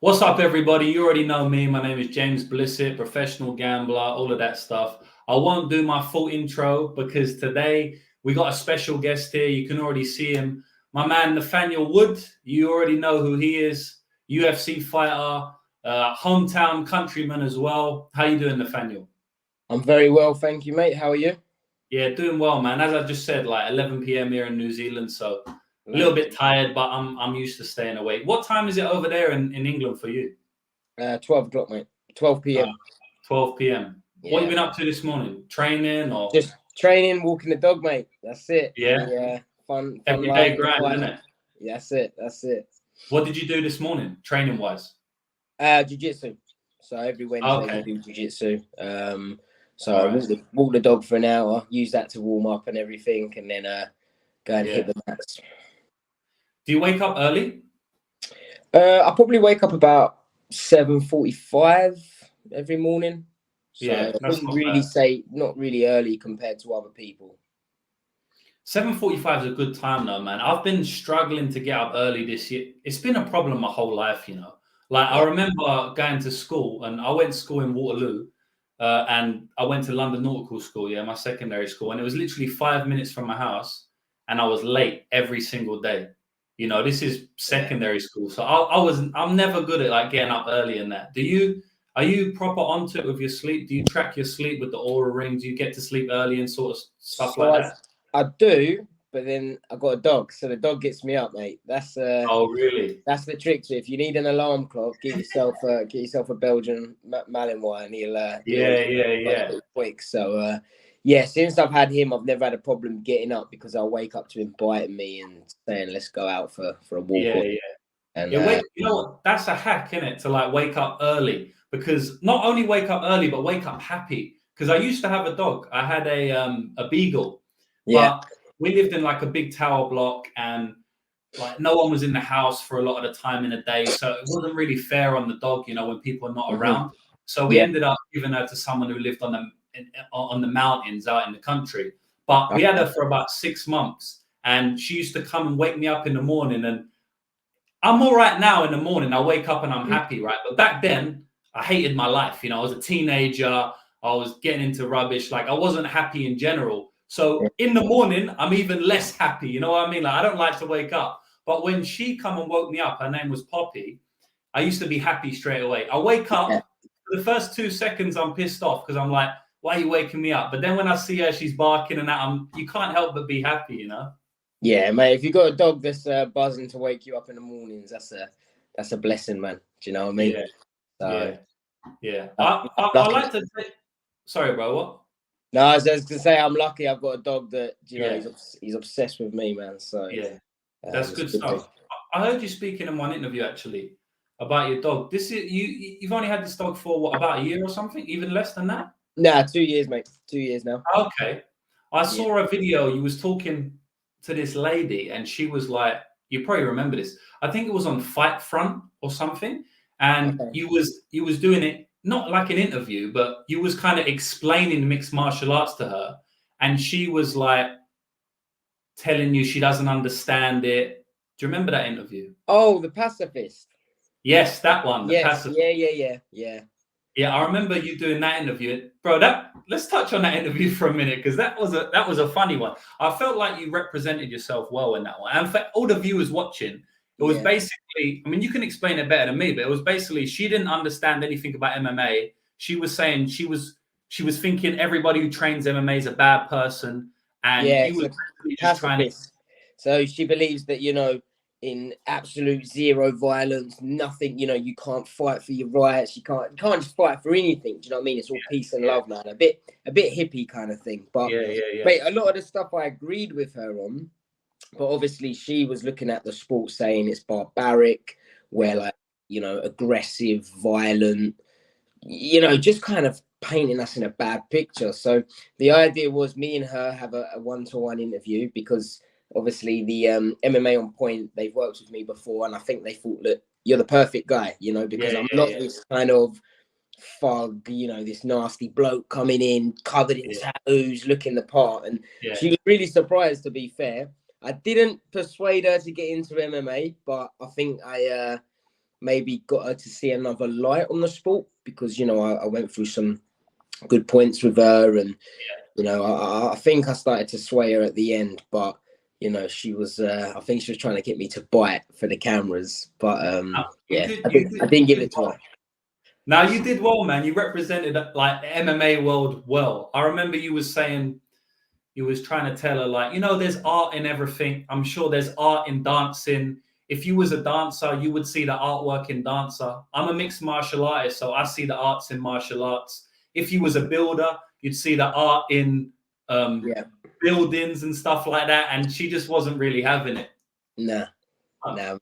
What's up, everybody? You already know me. My name is James Blissett, professional gambler, all of that stuff. I won't do my full intro because today we got a special guest here. You can already see him. My man, Nathanial Wood. You already know who he is. UFC fighter, hometown countryman as well. How you doing, Nathanial? I'm very well, thank you, mate. How are you? Yeah, doing well, man. As I just said, like 11 p.m. here in New Zealand, so a little bit tired, but I'm used to staying awake. What time is it over there in England for you? 12 o'clock, mate. 12 p.m. 12 p.m. Yeah. What have you been up to this morning? Training or just training, walking the dog, mate? That's it. Yeah. Fun Everyday grind, isn't it? Yeah, that's it. What did you do this morning, training wise? Jiu-jitsu. So every Wednesday we do jiu-jitsu. So I walk the dog for an hour, use that to warm up and everything, and then go and hit the mats. Do you wake up early? I probably wake up about 7:45 every morning. So Yeah, I wouldn't really say not really early compared to other people. 7:45 is a good time though, man. I've been struggling to get up early this year. It's been a problem my whole life, you know. Like I remember going to school, and I went to school in Waterloo, and I went to London Nautical School, my secondary school, and it was literally 5 minutes from my house, and I was late every single day. You know, this is secondary school, so I'm never good at like getting up early and that. Are you proper onto it with your sleep? Do you track your sleep with the Oura ring? Do you get to sleep early and sort of stuff like that? I do, but then I got a dog, so the dog gets me up, mate. That's oh really? That's the trick. So if you need an alarm clock, get yourself a Belgian Malinois, and he'll quick. So since I've had him, I've never had a problem getting up because I'll wake up to him biting me and saying, "Let's go out for a walk." And you know what? That's a hack, isn't it? To like wake up early, because not only wake up early, but wake up happy. Because I used to have a dog. I had a beagle. But we lived in like a big tower block, and like no one was in the house for a lot of the time in a day, so it wasn't really fair on the dog, you know, when people are not around. So we ended up giving her to someone who lived on the mountains out in the country. But we had her for about 6 months, and she used to come and wake me up in the morning. And I'm all right now in the morning. I wake up and I'm happy, right? But back then, I hated my life. You know, I was a teenager. I was getting into rubbish. Like I wasn't happy in general. So in the morning, I'm even less happy. You know what I mean? Like I don't like to wake up. But when she come and woke me up, her name was Poppy, I used to be happy straight away. I wake up, for the first 2 seconds, I'm pissed off because I'm like, why are you waking me up? But then when I see her, she's barking and that, you can't help but be happy, you know? Yeah, mate. If you got a dog that's buzzing to wake you up in the mornings, that's a blessing, man. Do you know what I mean? Yeah. I like to say, sorry, bro, what? No, I was just to say I'm lucky. I've got a dog that he's obsessed with me, man. So that's good stuff. I heard you speaking in one interview actually about your dog. This is you've only had this dog for what, about a year or something, even less than that? Nah, 2 years, mate. 2 years now. Okay, I saw a video. You was talking to this lady, and she was like, you probably remember this. I think it was on Fight Front or something, and you was doing it. Not like an interview, but you was kind of explaining mixed martial arts to her, and she was like telling you she doesn't understand it. Do you remember that interview? Oh, the pacifist. Yes, that one. Pacifist. Yeah, I remember you doing that interview, bro. Let's touch on that interview for a minute, because that was a funny one. I felt like you represented yourself well in that one, and for all the viewers watching. It was basically, I mean, you can explain it better than me, but it was basically she didn't understand anything about MMA. She was saying she was thinking everybody who trains MMA is a bad person, and you were just trying to. So she believes that, you know, in absolute zero violence, nothing, you know, you can't fight for your rights. You can't just fight for anything. Do you know what I mean? It's all peace and love, man. A bit hippie kind of thing. But mate, a lot of the stuff I agreed with her on. But obviously she was looking at the sport saying it's barbaric, where like, you know, aggressive, violent, you know, just kind of painting us in a bad picture. So the idea was me and her have a one-to-one interview, because obviously the MMA on Point, they've worked with me before, and I think they thought that you're the perfect guy, you know, because I'm not this kind of thug, you know, this nasty bloke coming in covered in tattoos, looking the part. And she was really surprised, to be fair. I didn't persuade her to get into MMA, but I think I maybe got her to see another light on the sport, because, you know, I went through some good points with her, and, you know, I think I started to sway her at the end, but, you know, she was, I think she was trying to get me to bite for the cameras, but I didn't give it to her. Now, you did well, man. You represented like the MMA world well. I remember you was saying, you was trying to tell her, like, you know, there's art in everything. I'm sure there's art in dancing. If you was a dancer, you would see the artwork in dancer. I'm a mixed martial artist, so I see the arts in martial arts. If you was a builder, you'd see the art in buildings and stuff like that. And she just wasn't really having it. No.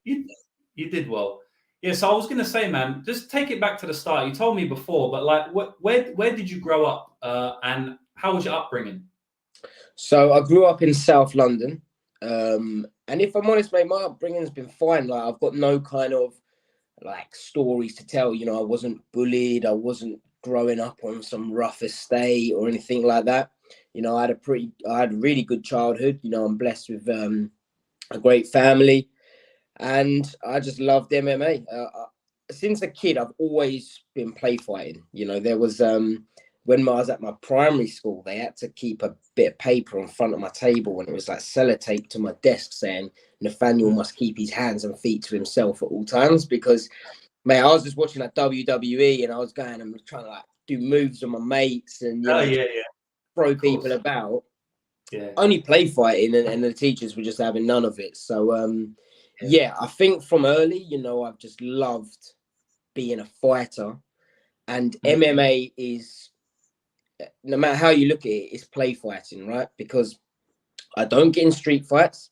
You did well. Yeah, so I was going to say, man, just take it back to the start. You told me before, but like, where did you grow up, and how was your upbringing? So I grew up in South London, and if I'm honest, mate, my upbringing's been fine. Like, I've got no kind of like stories to tell. You know, I wasn't bullied. I wasn't growing up on some rough estate or anything like that. You know, I had a really good childhood. You know, I'm blessed with a great family, and I just loved MMA. Since a kid, I've always been play fighting. You know, there was when I was at my primary school, they had to keep a bit of paper in front of my table, and it was like sellotape to my desk saying Nathanial must keep his hands and feet to himself at all times, because, mate, I was just watching like WWE, and I was going and trying to like do moves with my mates and, you know, throw people about. Yeah. Only play fighting, and the teachers were just having none of it. So I think from early, you know, I've just loved being a fighter, and MMA is, no matter how you look at it, it's play fighting, right? Because I don't get in street fights.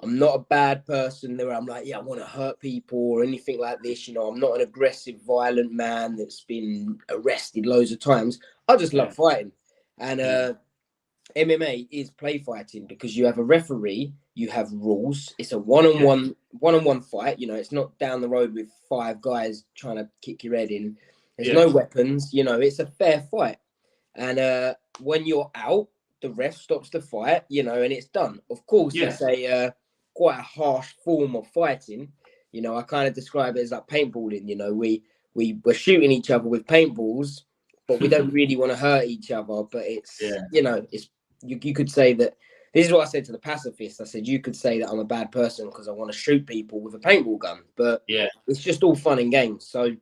I'm not a bad person there. I'm like, I want to hurt people or anything like this. You know, I'm not an aggressive, violent man that's been arrested loads of times. I just love fighting. And MMA is play fighting, because you have a referee, you have rules. It's a one-on-one fight. You know, it's not down the road with 5 guys trying to kick your head in. There's no weapons. You know, it's a fair fight. And when you're out, the ref stops the fight, you know, and it's done. Of course, it's a quite a harsh form of fighting. You know, I kind of describe it as like paintballing. You know, we're shooting each other with paintballs, but we don't really want to hurt each other. But it's, you know, it's you could say that. This is what I said to the pacifist. I said, you could say that I'm a bad person because I want to shoot people with a paintball gun, but it's just all fun and games. So,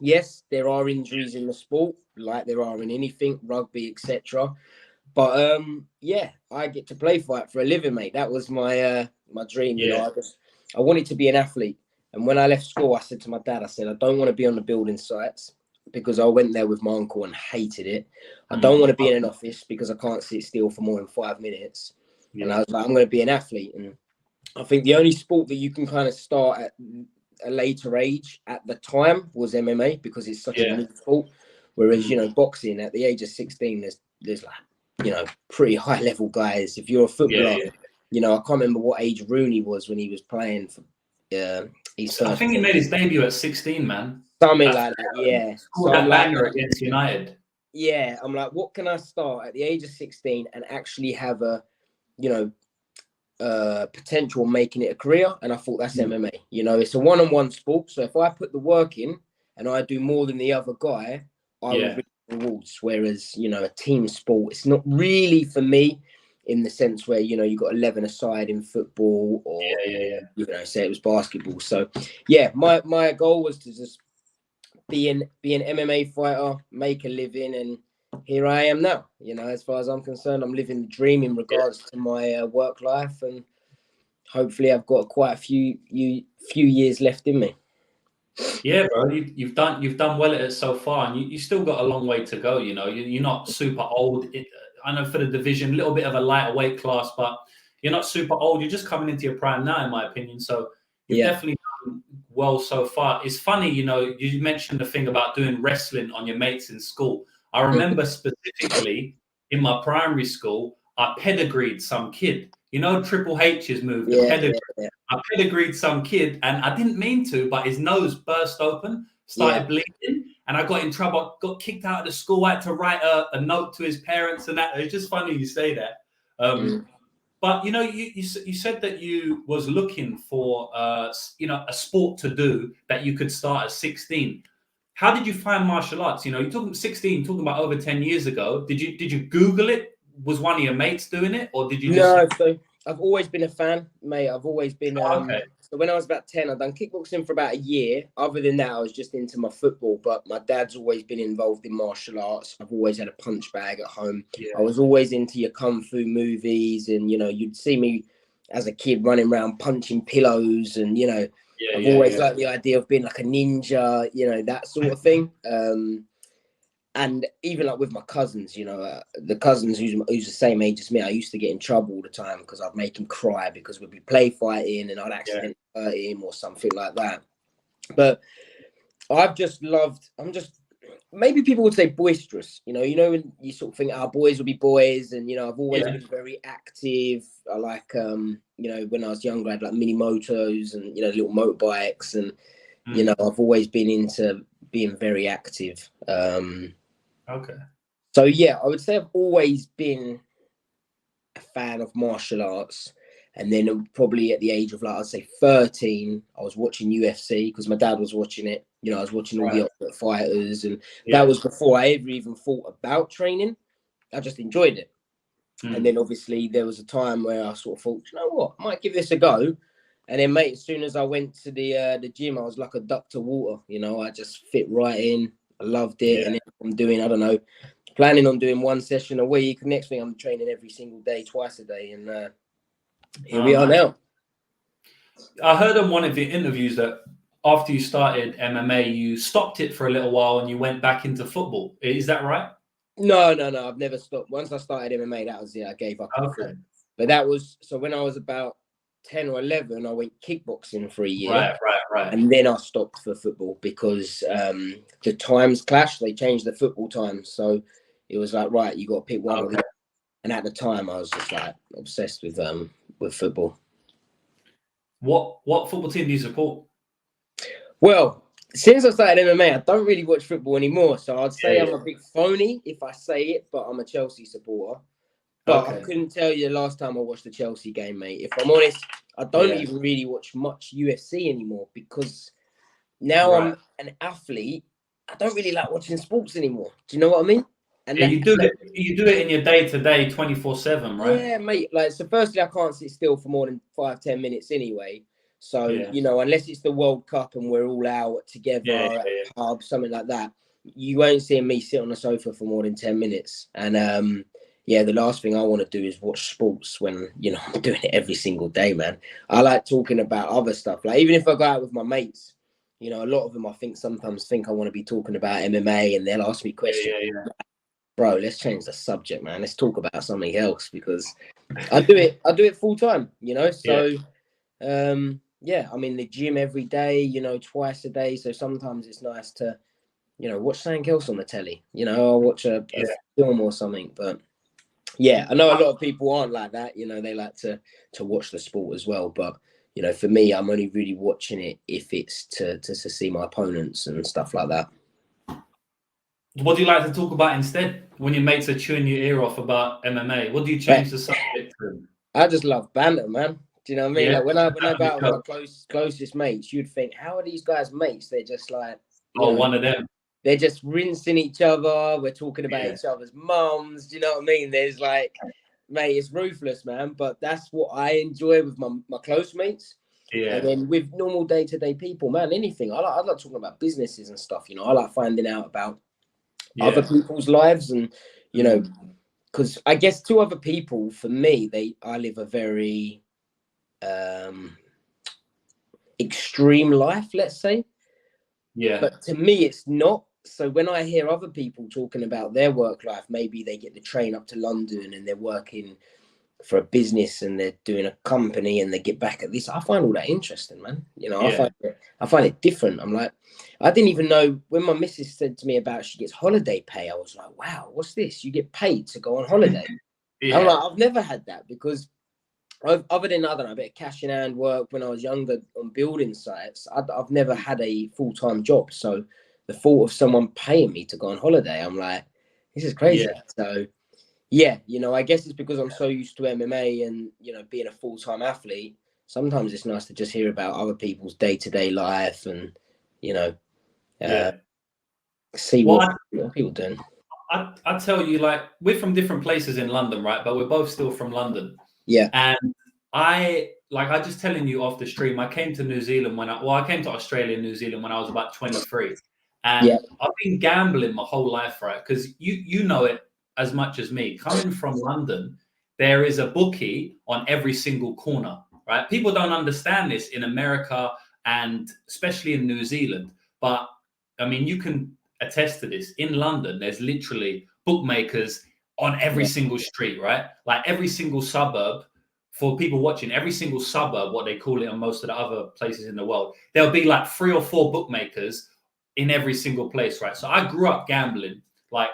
yes, there are injuries in the sport, like there are in anything, rugby, etc. But I get to play fight for a living, mate. That was my my dream. You know, I wanted to be an athlete. And when I left school, I said to my dad, I said, I don't want to be on the building sites, because I went there with my uncle and hated it. I don't want to be in an office because I can't sit still for more than 5 minutes. And I was like, I'm going to be an athlete. And I think the only sport that you can kind of start at a later age at the time was MMA, because it's such a new sport. Whereas, you know, boxing at the age of 16, there's like, you know, pretty high level guys. If you're a footballer, you know, I can't remember what age Rooney was when he was playing for I think he made his debut at 16, man. Something like that, So that banger against United. Yeah, I'm like, what can I start at the age of 16 and actually have a, you know, potential of making it a career? And I thought that's MMA. You know, it's a one-on-one sport. So if I put the work in and I do more than the other guy, I will reap rewards. Whereas, you know, a team sport, it's not really for me, in the sense where, you know, you got 11 aside in football, or you know, say it was basketball. So my goal was to just be an MMA fighter, make a living, and here I am now. You know, as far as I'm concerned, I'm living the dream in regards to my work life, and hopefully I've got quite a few years left in me. Yeah, bro, you've done well at it so far, and you still got a long way to go. You know, you're not super old. I know for the division, a little bit of a lighter weight class, but you're not super old. You're just coming into your prime now, in my opinion. So you've definitely done well so far. It's funny, you know, you mentioned the thing about doing wrestling on your mates in school. I remember specifically in my primary school, I pedigreed some kid. You know, Triple H's move, the pedigree. I pedigreed some kid, and I didn't mean to, but his nose burst open, started bleeding, and I got in trouble. Got kicked out of the school. I had to write a note to his parents, and that. It's just funny you say that. But you said that you was looking for a sport to do that you could start at 16. How did you find martial arts? You're talking 16, talking about over 10 years ago. Did you Google it? Was one of your mates doing it, or did you just? No, so I've always been a fan, mate. I've always been. Okay. So when I was about 10, I'd done kickboxing for about a year. Other than that, I was just into my football. But my dad's always been involved in martial arts. I've always had a punch bag at home. Yeah. I was always into your kung fu movies, and you'd see me as a kid running around punching pillows, and I've always liked the idea of being like a ninja, that sort of thing. And even like with my cousins, the cousins who's the same age as me, I used to get in trouble all the time because I'd make him cry because we'd be play fighting and I'd accidentally hurt him or something like that. But I'm just, maybe people would say boisterous, when you sort of think our boys will be boys, and I've always been very active. I like when I was younger I had like mini motos and little motorbikes, and I've always been into being very active. Okay. So yeah, I would say I've always been a fan of martial arts, and then probably at the age of I'd say 13, I was watching UFC because my dad was watching it. I was watching all the Ultimate Fighters, and that was before I ever even thought about training. I just enjoyed it. And then obviously there was a time where I sort of thought, you know what, I might give this a go. And then, mate, as soon as I went to the gym, I was like a duck to water. I just fit right in. I loved it. And then I'm doing, I don't know, planning on doing one session a week. Next thing, I'm training every single day, twice a day. And here we are now. I heard in one of your interviews that after you started MMA, you stopped it for a little while and you went back into football. Is that right? No. I've never stopped. Once I started MMA, that was it. I gave up. Okay. But that was, so when I was about 10 or 11, I went kickboxing for a year. Right. And then I stopped for football because the times clashed. They changed the football times. So it was like, right, you got to pick one of them. And at the time, I was just like obsessed with football. What football team do you support? Well, since I started MMA, I don't really watch football anymore. So I'd say I'm a big phony if I say it, but I'm a Chelsea supporter. But I couldn't tell you the last time I watched the Chelsea game, mate. If I'm honest, I don't even really watch much UFC anymore because now I'm an athlete. I don't really like watching sports anymore. Do you know what I mean? And you do it in your day-to-day 24/7, right? Yeah, mate. So firstly, I can't sit still for more than 5-10 minutes anyway. So, unless it's the World Cup and we're all out together at a pub, something like that, you won't see me sit on the sofa for more than 10 minutes. And the last thing I want to do is watch sports when, I'm doing it every single day, man. I like talking about other stuff. Like, even if I go out with my mates, a lot of them, I think, sometimes think I want to be talking about MMA and they'll ask me questions. Bro, let's change the subject, man. Let's talk about something else because I do it full time, So, I'm in the gym every day, twice a day. So sometimes it's nice to, watch something else on the telly. I'll watch a film or something, but I know a lot of people aren't like that. They like to watch the sport as well. But, for me, I'm only really watching it if it's to see my opponents and stuff like that. What do you like to talk about instead when your mates are chewing your ear off about MMA? What do you change the subject to? I just love banter, man. Do you know what I mean? Like when I go out with my closest mates, you'd think, how are these guys mates? They're just like, one of them. They're just rinsing each other. We're talking about each other's mums. Do you know what I mean? There's like, mate, it's ruthless, man. But that's what I enjoy with my close mates. Yeah. And then with normal day-to-day people, man, anything. I like talking about businesses and stuff. I like finding out about other people's lives, and because I guess to other people, for me, I live a very extreme life, let's say. Yeah. But to me, it's not. So when I hear other people talking about their work life, maybe they get the train up to London and they're working for a business and they're doing a company and they get back at this. I find all that interesting, man. I find it different. I'm like, I didn't even know when my missus said to me about she gets holiday pay. I was like, wow, what's this? You get paid to go on holiday. I'm like, I've never had that because other than, I don't know, a bit of cash in hand work when I was younger on building sites, I've never had a full-time job. So the thought of someone paying me to go on holiday, I'm like, this is crazy. Yeah. So Yeah, you know, I guess it's because I'm so used to MMA and, you know, being a full-time athlete. Sometimes it's nice to just hear about other people's day-to-day life and, you know, Yeah. see Well, what people doing. I tell you, like, we're from different places in London, right? But we're both still from London. Yeah. And I just telling you off the stream, I came to New Zealand I came to Australia and New Zealand when I was about 23. Yeah. And I've been gambling my whole life, right? Because you know it as much as me. Coming from London, there is a bookie on every single corner, right? People don't understand this in America and especially in New Zealand. But I mean, you can attest to this. In London, there's literally bookmakers on every single street, right? Like every single suburb. For people watching, every single suburb, what they call it on most of the other places in the world, there'll be like 3 or 4 bookmakers in every single place, right? So I grew up gambling, like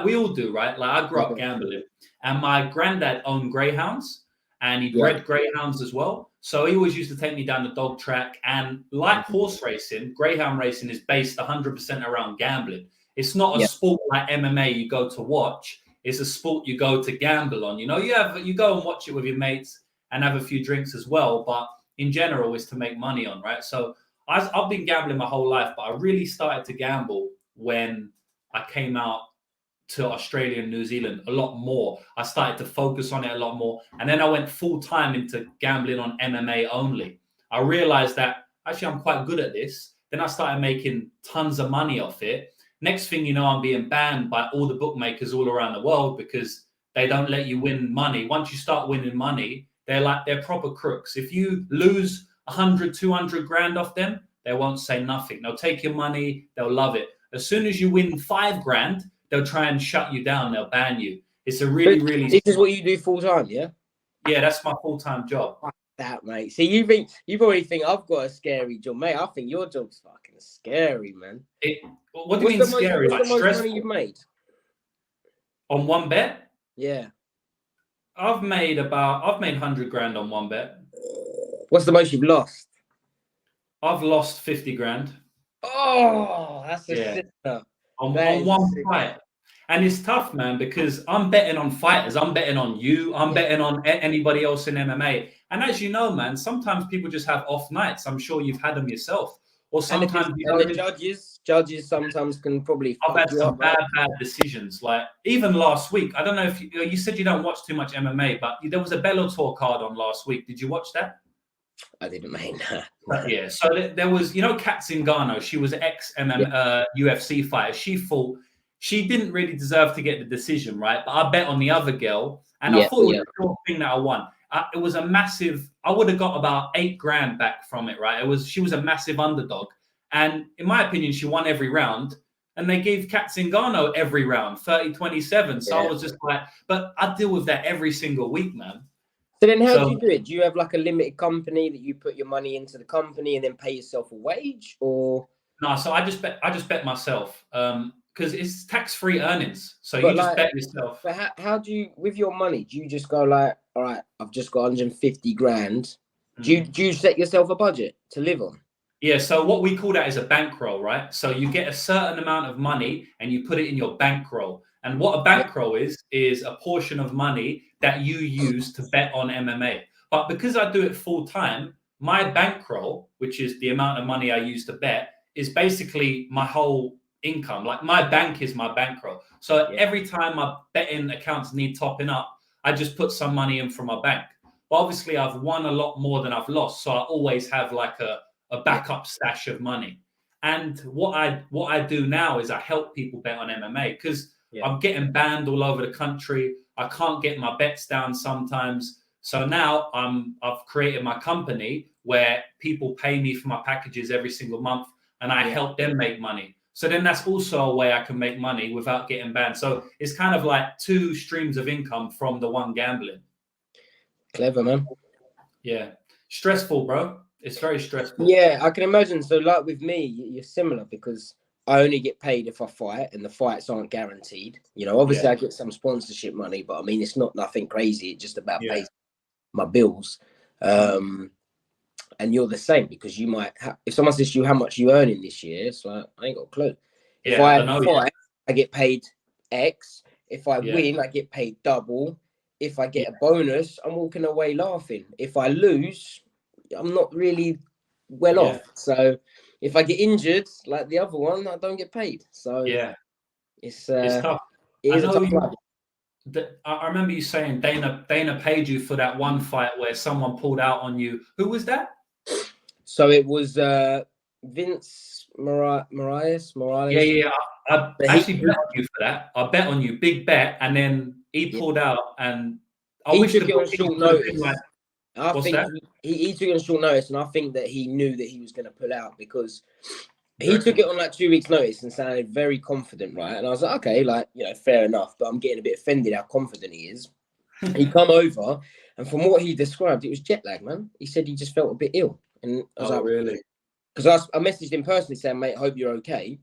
we all do, right? Like I grew up gambling, and my granddad owned greyhounds, and he bred greyhounds as well. So he always used to take me down the dog track, and like horse racing, greyhound racing is based 100% around gambling. It's not a sport like MMA you go to watch. It's a sport you go to gamble on. You know, you go and watch it with your mates and have a few drinks as well, but in general, it's to make money on, right? So I've been gambling my whole life, but I really started to gamble when I came out to Australia and New Zealand a lot more. I started to focus on it a lot more. And then I went full time into gambling on MMA only. I realized that actually I'm quite good at this. Then I started making tons of money off it. Next thing you know, I'm being banned by all the bookmakers all around the world because they don't let you win money. Once you start winning money, they're proper crooks. If you lose 100, 200 grand off them, they won't say nothing. They'll take your money. They'll love it. As soon as you win 5 grand, they'll try and shut you down. They'll ban you. It's a really, really. This is what you do full time, yeah? Yeah, that's my full-time job. That, mate. See, you probably think I've got a scary job, mate. I think your job's fucking scary, man. What do you mean scary? What's the most money you've made on one bet? Yeah, I've made 100 grand on one bet. What's the most you've lost? I've lost 50 grand. Oh, that's a sister. On one fight. And it's tough, man, because I'm betting on fighters. I'm betting on you. I'm betting on anybody else in MMA. And as you know, man, sometimes people just have off nights. I'm sure you've had them yourself. Or sometimes the judges sometimes can probably. I've had some bad decisions. Like even last week, I don't know if you said you don't watch too much MMA, but there was a Bellator card on last week. Did you watch that? I didn't mean that. Yeah. So there was, Kat Zingano. She was an UFC fighter. She fought. She didn't really deserve to get the decision, right? But I bet on the other girl, and I thought it was the sure thing that I won. It was a massive. I would have got about 8 grand back from it, right? She was a massive underdog, and in my opinion, she won every round. And they gave Kat Zingano every round, 30-27. So I was just like, but I deal with that every single week, man. So then how do you do it? Do you have like a limited company that you put your money into the company and then pay yourself a wage, or? No, so I just bet myself. Because it's tax-free earnings, so you just bet yourself. But how do you, with your money, do you just go like, all right, I've just got 150 grand. Do you set yourself a budget to live on? Yeah, so what we call that is a bankroll, right? So you get a certain amount of money and you put it in your bankroll. And what a bankroll is a portion of money that you use to bet on MMA. But because I do it full time, my bankroll, which is the amount of money I use to bet, is basically my whole income. Like my bank is my bankroll. So every time my betting accounts need topping up, I just put some money in from my bank. But obviously I've won a lot more than I've lost. So I always have like a backup stash of money. And what I do now is I help people bet on MMA because I'm getting banned all over the country. I can't get my bets down sometimes. So now I've created my company where people pay me for my packages every single month and I help them make money. So then that's also a way I can make money without getting banned. So it's kind of like 2 streams of income from the one gambling. Clever, man. Yeah. Stressful, bro. It's very stressful. Yeah, I can imagine. So like with me, you're similar because I only get paid if I fight and the fights aren't guaranteed. Obviously I get some sponsorship money, but I mean, it's not nothing crazy. It's just about paying my bills. And you're the same because you might if someone says to you how much you earning this year, it's like I ain't got a clue. If I fight, I get paid X. If I win, I get paid double. If I get a bonus, I'm walking away laughing. If I lose, I'm not really well off. So if I get injured like the other one, I don't get paid. So it's tough. it is a tough life. I remember you saying Dana paid you for that one fight where someone pulled out on you. Who was that? So it was Vince Morales. Yeah. I actually bet on you for that. I bet on you, big bet, and then he pulled out, and I wish took it on short notice. Like, I think he took it on short notice, and I think that he knew that he was going to pull out because he took it on like 2 weeks' notice and sounded very confident, right? And I was like, okay, like, you know, fair enough, but I'm getting a bit offended how confident he is. He come over, and from what he described, it was jet lag, man. He said he just felt a bit ill, and I was like, really? Because I messaged him personally saying, mate, hope you're okay.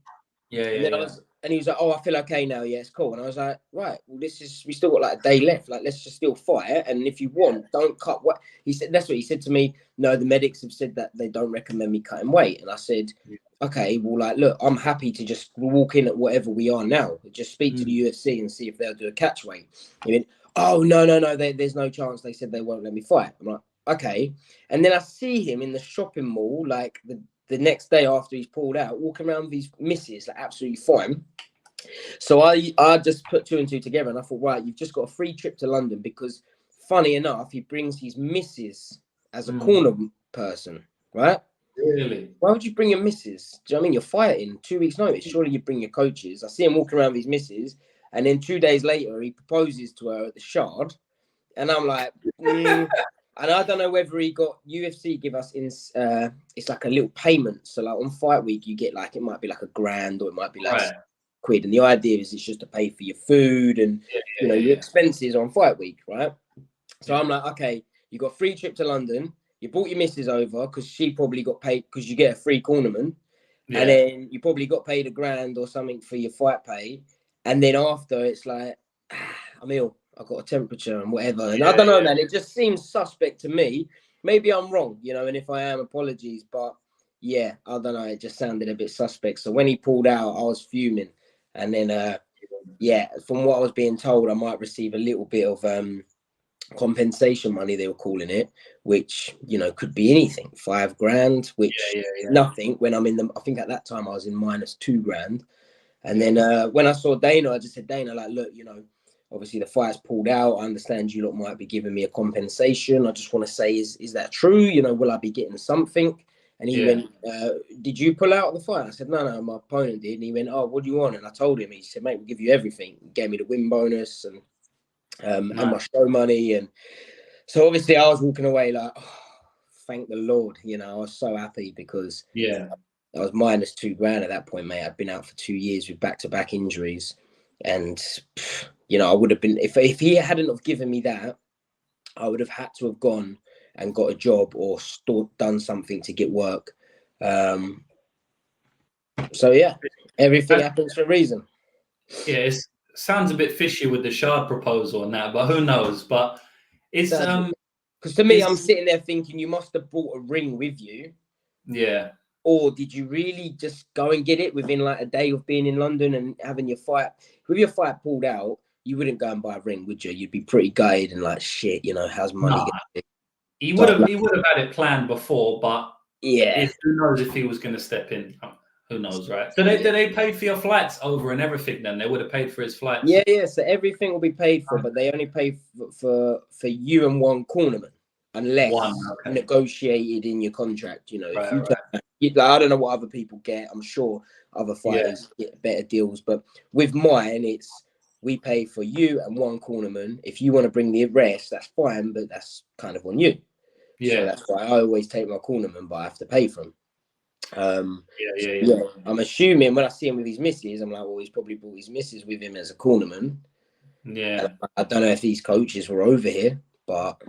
And he was like, oh, I feel okay now. Yeah, it's cool. And I was like, right, well, we still got like a day left. Like, let's just still fight. And if you want, don't cut weight. He said, that's what he said to me. No, the medics have said that they don't recommend me cutting weight. And I said, okay, well, like, look, I'm happy to just walk in at whatever we are now. Just speak to the UFC and see if they'll do a catch weight. He went, oh, no, there's no chance. They said they won't let me fight. I'm like, okay. And then I see him in the shopping mall, like the next day after he's pulled out, walking around with his missus, like absolutely fine. So I just put 2 and 2 together, and I thought, right, you've just got a free trip to London because, funny enough, he brings his missus as a corner person, right? Really? Why would you bring your missus? Do you know what I mean? You're fighting 2 weeks' notice. Surely you bring your coaches. I see him walking around with his missus, and then 2 days later, he proposes to her at the Shard, and I'm like, And I don't know whether he got UFC give us it's like a little payment. So like on fight week, you get like, it might be like $1,000 or it might be like £6. And the idea is it's just to pay for your food and your expenses on fight week, right? So I'm like, okay, you got free trip to London. You brought your missus over because she probably got paid because you get a free cornerman. And then you probably got paid $1,000 or something for your fight pay. And then after it's like, I'm ill. I've got a temperature and whatever. And I don't know, man. It just seems suspect to me. Maybe I'm wrong, and if I am, apologies. But yeah, I don't know. It just sounded a bit suspect. So when he pulled out, I was fuming. And then, from what I was being told, I might receive a little bit of compensation money, they were calling it, which, could be anything. $5,000, which nothing when I'm in them. I think at that time I was in minus $2,000. And then when I saw Dana, I just said, Dana, like, look, obviously the fight's pulled out. I understand you lot might be giving me a compensation. I just want to say, is that true? Will I be getting something? And he went, did you pull out of the fight? I said, no, my opponent did. And he went, oh, what do you want? And I told him, he said, mate, we'll give you everything. He gave me the win bonus and my show money. And so obviously I was walking away like, oh, thank the Lord. I was so happy because I was minus $2,000 at that point, mate. I'd been out for 2 years with back-to-back injuries. And, I would have been, if he hadn't have given me that, I would have had to have gone and got a job or done something to get work. So, yeah, everything happens for a reason. Yeah, it sounds a bit fishy with the Shard proposal and that, but who knows? But it's... Because to me, I'm sitting there thinking you must have brought a ring with you. Yeah. Or did you really just go and get it within like a day of being in London and having your fight? With your fight pulled out, you wouldn't go and buy a ring, would you? You'd be pretty gutted and like, shit, how's money going to be? He would have had it planned before, but who knows if he was going to step in? Who knows, right? So did they pay for your flights over and everything? Then they would have paid for his flights. Yeah. So everything will be paid for, but they only pay for you and one cornerman, unless negotiated in your contract. If I don't know what other people get. I'm sure other fighters get better deals, but with mine, it's we pay for you and one cornerman. If you want to bring the rest, that's fine, but that's kind of on you. Yeah. So that's why I always take my cornerman, but I have to pay for him. I'm assuming when I see him with his missus, I'm like, well, he's probably brought his missus with him as a cornerman. Yeah. I don't know if these coaches were over here, but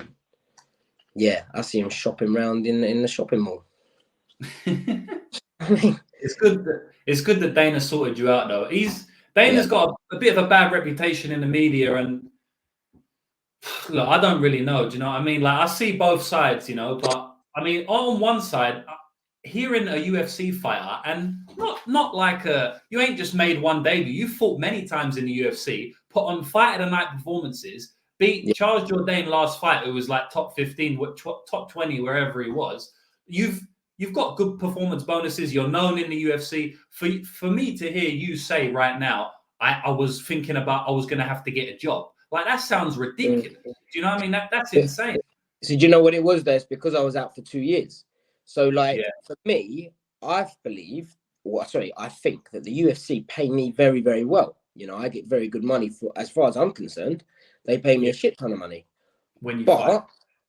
yeah, I see him shopping around in the shopping mall. It's good that Dana sorted you out, though. Dana's got a bit of a bad reputation in the media, and look, I don't really know. Do you know what I mean? Like, I see both sides, but I mean, on one side, hearing a UFC fighter, and not like you ain't just made one debut. You fought many times in the UFC, put on fight of the night performances, beat Charles Jourdain last fight, who was like top 15, top 20, wherever he was. You've got good performance bonuses. You're known in the UFC. For me to hear you say right now, I was thinking about I was going to have to get a job. Like, that sounds ridiculous. Do you know what I mean? That's insane. So do you know what it was? There, it's because I was out for 2 years. So like for me, I think that the UFC pay me very, very well. You know, I get very good money for, as far as I'm concerned. They pay me a shit ton of money. When you fight.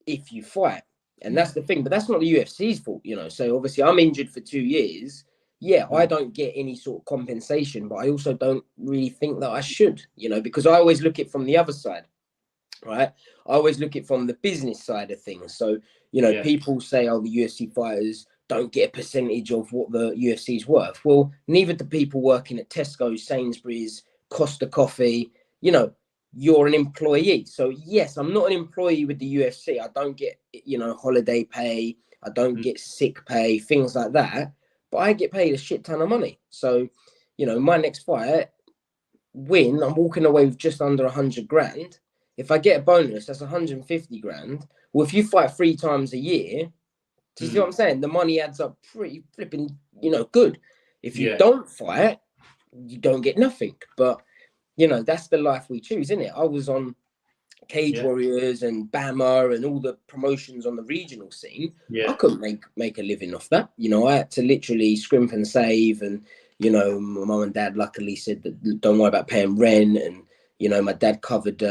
If you fight, and that's the thing, but that's not the UFC's fault, you know. So obviously I'm injured for 2 years. Yeah, I don't get any sort of compensation, but I also don't really think that I should, you know, because I always look at it from the other side, right? I always look at it from the business side of things. So, you know, people say, oh, the UFC fighters don't get a percentage of what the UFC is worth. Well, neither do people working at Tesco, Sainsbury's, Costa Coffee. You know, you're an employee. So yes, I'm not an employee with the UFC. I don't get, you know, holiday pay. I don't get sick pay, things like that. But I get paid a shit ton of money. So, you know, my next fight, win, I'm walking away with just under 100 grand. If I get a bonus, that's 150 grand. Well, if you fight 3 times a year, do you see what I'm saying? The money adds up pretty flipping, you know, good. If you don't fight, you don't get nothing. But, you know, that's the life we choose, isn't it? I was on Cage Warriors and Bama and all the promotions on the regional scene. I couldn't make a living off that. You know, I had to literally scrimp and save. And, you know, my mum and dad luckily said that don't worry about paying rent. And, you know, my dad covered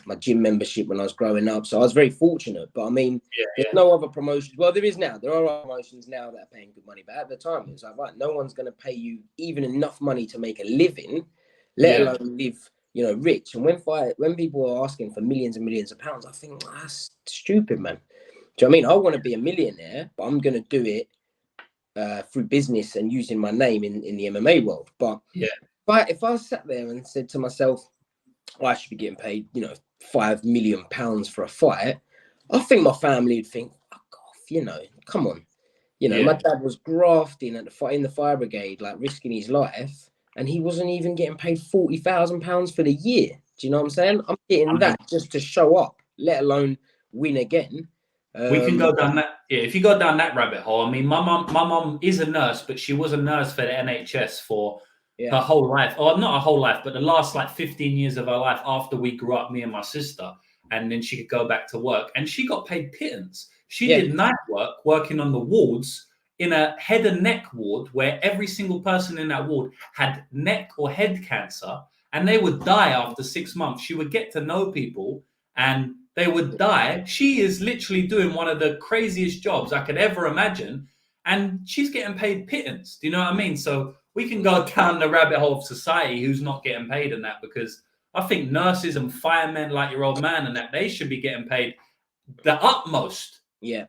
my gym membership when I was growing up. So I was very fortunate. But I mean, there's no other promotions. Well, there is now. There are promotions now that are paying good money. But at the time, it was like, right, no one's going to pay you even enough money to make a living, let alone live, you know, rich. And when people are asking for millions and millions of pounds, I think, well, that's stupid, man. Do you know what I mean? I want to be a millionaire, but I'm going to do it through business and using my name in the MMA world. But if I sat there and said to myself, I should be getting paid, you know, £5 million for a fight, I think my family would think, fuck off, you know, come on. You know, my dad was grafting in the fire brigade, like risking his life, and he wasn't even getting paid £40,000 for the year. Do you know what I'm saying? I'm getting that just to show up, let alone win again. We can go down that. Yeah, if you go down that rabbit hole, I mean, my mum is a nurse, but she was a nurse for the NHS for her whole life, or not her whole life, but the last like 15 years of her life after we grew up, me and my sister, and then she could go back to work, and she got paid pittance. She did night work, working on the wards in a head and neck ward where every single person in that ward had neck or head cancer, and they would die after 6 months. She would get to know people and they would die. She is literally doing one of the craziest jobs I could ever imagine, and she's getting paid pittance. Do you know what I mean? So we can go down the rabbit hole of society who's not getting paid in that, because I think nurses and firemen like your old man and that, they should be getting paid the utmost. Yeah.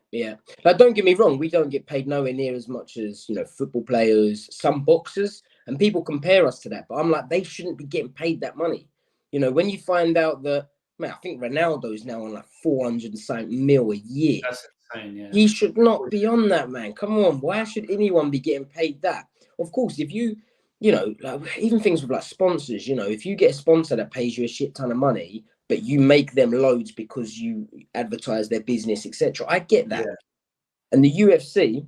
Like, don't get me wrong, we don't get paid nowhere near as much as, you know, football players, some boxers, and people compare us to that. But I'm like, they shouldn't be getting paid that money. You know, when you find out that, man, I think Ronaldo's now on like 400 and something mil a year. That's insane, yeah. He should not be on that, man. Come on, why should anyone be getting paid that? Of course, if you know, like, even things with like sponsors, you know, if you get a sponsor that pays you a shit ton of money, but you make them loads because you advertise their business, etc. I get that. And the UFC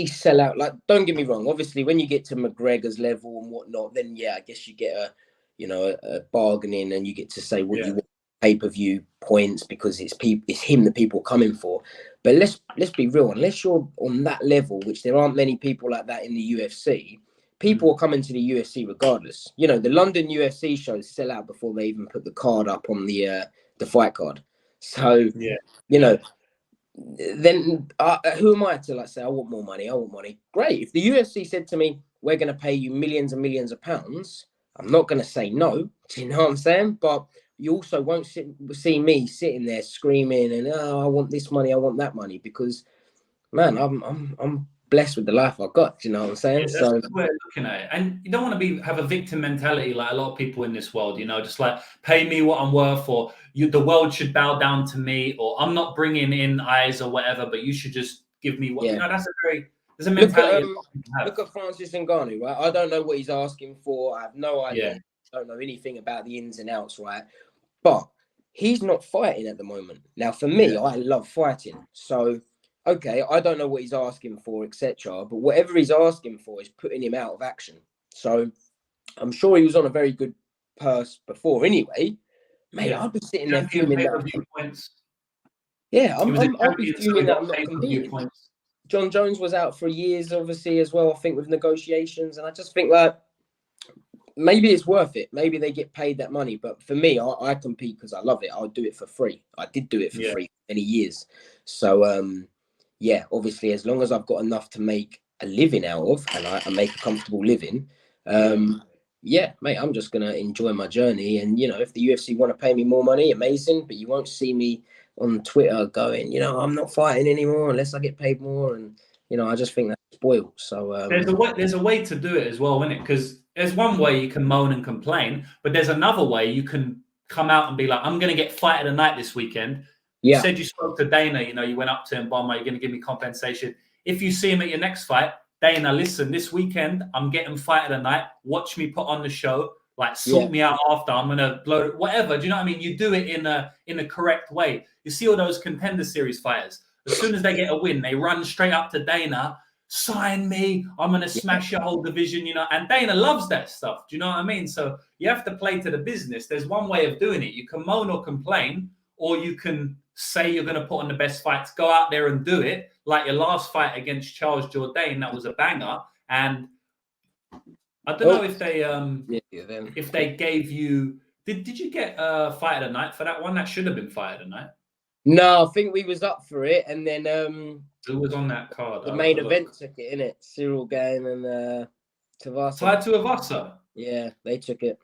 sell out. Like, don't get me wrong. Obviously, when you get to McGregor's level and whatnot, then I guess you get a bargaining, and you get to say what you want, pay-per-view points, because it's him that people are coming for. But let's be real. Unless you're on that level, which there aren't many people like that in the UFC, people are coming to the UFC regardless. You know, the London UFC shows sell out before they even put the card up on the fight card. So, you know, then who am I to like say, I want more money? Great. If the UFC said to me, we're going to pay you millions and millions of pounds, I'm not going to say no. Do you know what I'm saying? But you also won't see me sitting there screaming and, oh, I want this money, I want that money, because, man, I'm blessed with the life I've got. Do you know what I'm saying? That's the way of looking at it. And you don't want to have a victim mentality like a lot of people in this world, you know, just like, pay me what I'm worth, or the world should bow down to me, or I'm not bringing in eyes or whatever, but you should just give me what, you know, there's a mentality. Look at Francis Ngannou, right? I don't know what he's asking for. I have no idea. don't know anything about the ins and outs, right? But he's not fighting at the moment. Now, for me, I love fighting. So, okay, I don't know what he's asking for, etc. But whatever he's asking for is putting him out of action. So, I'm sure he was on a very good purse before anyway. Mate, I'll be sitting there fuming that. Points. Yeah, I'll be fuming that I'm not competing. John Jones was out for years, obviously, as well, I think, with negotiations. And I just think, like, maybe it's worth it. Maybe they get paid that money. But for me, I compete because I love it. I'll do it for free. I did do it for free for many years. So, yeah, obviously, as long as I've got enough to make a living out of, and I make a comfortable living, yeah, mate, I'm just going to enjoy my journey. And, you know, if the UFC want to pay me more money, amazing. But you won't see me on Twitter going, you know, I'm not fighting anymore unless I get paid more. And, you know, I just think that's spoiled. So there's a way to do it as well, isn't it? Because there's one way you can moan and complain, but there's another way you can come out and be like, I'm going to get fight of the night this weekend. You said you spoke to Dana, you know, you went up to him, Bomber, you're going to give me compensation. If you see him at your next fight, Dana, listen, this weekend, I'm getting fight of the night. Watch me put on the show. Like, sort me out after. I'm going to blow it, whatever. Do you know what I mean? You do it in a correct way. You see all those Contender Series fighters. As soon as they get a win, they run straight up to Dana. Sign me. I'm going to smash your whole division, you know. And Dana loves that stuff. Do you know what I mean? So you have to play to the business. There's one way of doing it. You can moan or complain, or you can say you're going to put on the best fights. Go out there and do it. Like your last fight against Charles Jourdain, that was a banger. And I don't know if they gave you. Did you get a fight of the night for that one? That should have been fight of the night. No, I think we was up for it, and then who was on that card? The main event took it, innit? Cyril Gane and Tavasa. Fight to Avasa. Yeah, they took it.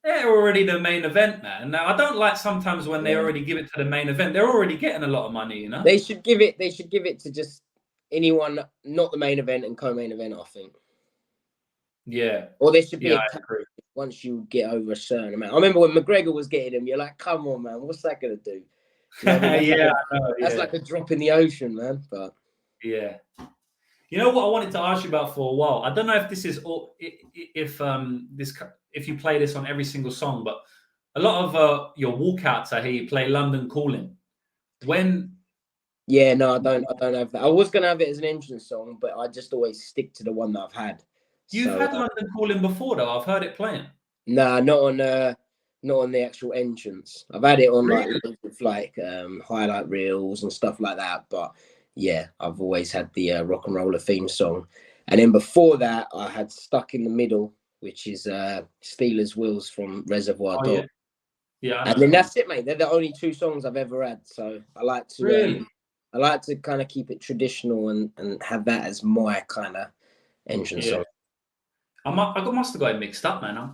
They're already the main event, man. Now I don't like sometimes when they already give it to the main event. They're already getting a lot of money, you know. They should give it to just anyone not the main event and co-main event, I think. Yeah. Or there should be a once you get over a certain amount. I remember when McGregor was getting them, you're like, come on, man, what's that gonna do? You know, that's like a drop in the ocean, man. But yeah. You know what I wanted to ask you about for a while? I don't know if this is if you play this on every single song, but a lot of your walkouts I hear you play London Calling. Yeah, no, I don't have that. I was gonna have it as an entrance song, but I just always stick to the one that I've had. You've had London Calling before though. I've heard it playing. Nah, not on the actual entrance. I've had it on like highlight reels and stuff like that. But yeah, I've always had the rock and roller theme song. And then before that, I had Stuck in the Middle, which is Steelers Wheels from Reservoir Dogs. Yeah. And then that's it, mate. They're the only two songs I've ever had. So I like to kind of keep it traditional and have that as my kind of entrance song. I must have got it mixed up, man. I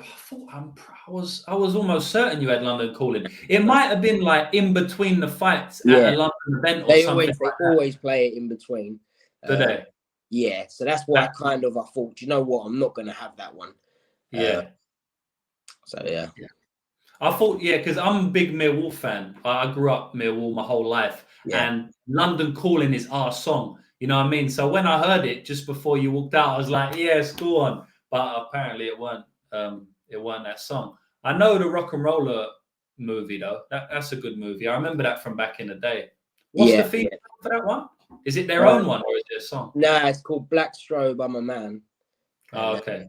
was almost certain you had London Calling. It might have been like in between the fights at a London event or something. They always play it in between. Do they? Yeah, so that's why I thought, you know what, I'm not going to have that one. Yeah. So yeah. I thought, because I'm a big Millwall fan. I grew up Millwall my whole life, and London Calling is our song. You know what I mean? So when I heard it just before you walked out, I was like, yes, go on. But apparently it weren't that song. I know the Rock and Roller movie though. That's a good movie. I remember that from back in the day. What's the theme for that one? Is it their own one or is it a song? Nah, it's called Black Strobe, I'm a Man. Oh, okay.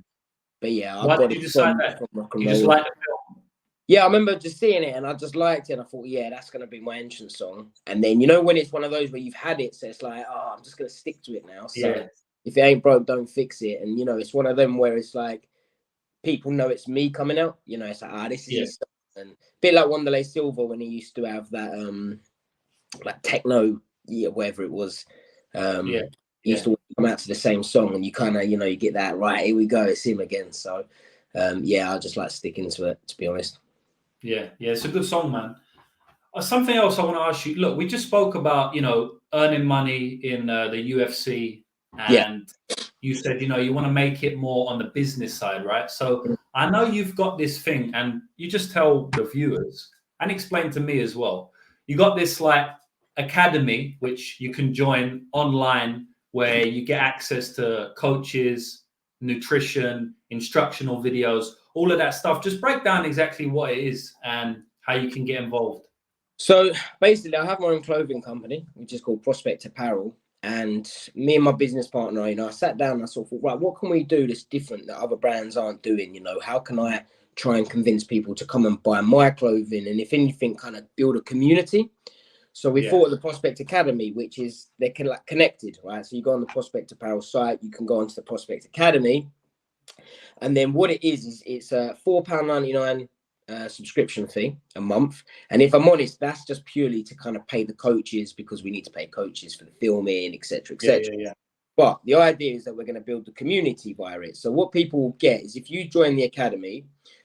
But yeah, why did you decide that? You just like the film? Yeah, I remember just seeing it and I just liked it. And I thought, yeah, that's going to be my entrance song. And then, you know, when it's one of those where you've had it, so it's like, oh, I'm just going to stick to it now. So if it ain't broke, don't fix it. And, you know, it's one of them where it's like, people know it's me coming out. You know, it's like, this is his song. And a bit like Wanderlei Silva when he used to have that, like techno, whatever it was. He used to come out to the same song and you kind of, you know, you get that, right, here we go, it's him again. So, I just like sticking to it, to be honest. Yeah, it's a good song, man. Something else I want to ask you. Look, we just spoke about, you know, earning money in the UFC and you said, you know, you want to make it more on the business side, right? So I know you've got this thing and you just tell the viewers and explain to me as well. You got this like academy, which you can join online where you get access to coaches, nutrition, instructional videos, all of that stuff. Just break down exactly what it is and how you can get involved. So basically, I have my own clothing company, which is called Prospect Apparel. And me and my business partner, I sat down and I sort of thought, right, what can we do that's different that other brands aren't doing? How can I try and convince people to come and buy my clothing? And if anything, kind of build a community. So we thought of the Prospect Academy, which is they're connected, right? So you go on the Prospect Apparel site, you can go onto the Prospect Academy. And then what it is it's a £4.99 subscription fee a month. And if I'm honest, that's just purely to kind of pay the coaches, because we need to pay coaches for the filming, etc., etc. But the idea is that we're going to build the community via it. So what people will get is, if you join the academy,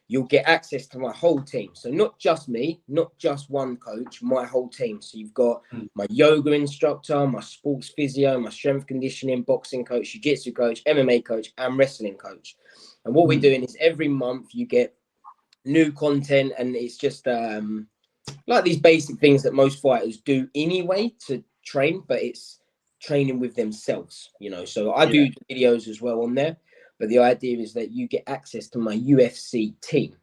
you'll get access to my whole team. So not just me, not just one coach, my whole team. So you've got my yoga instructor, my sports physio, my strength conditioning, boxing coach, jiu-jitsu coach, MMA coach, and wrestling coach. And what we're doing is every month you get new content, and it's just like these basic things that most fighters do anyway to train, but it's training with themselves, So I do videos as well on there, but the idea is that you get access to my UFC team.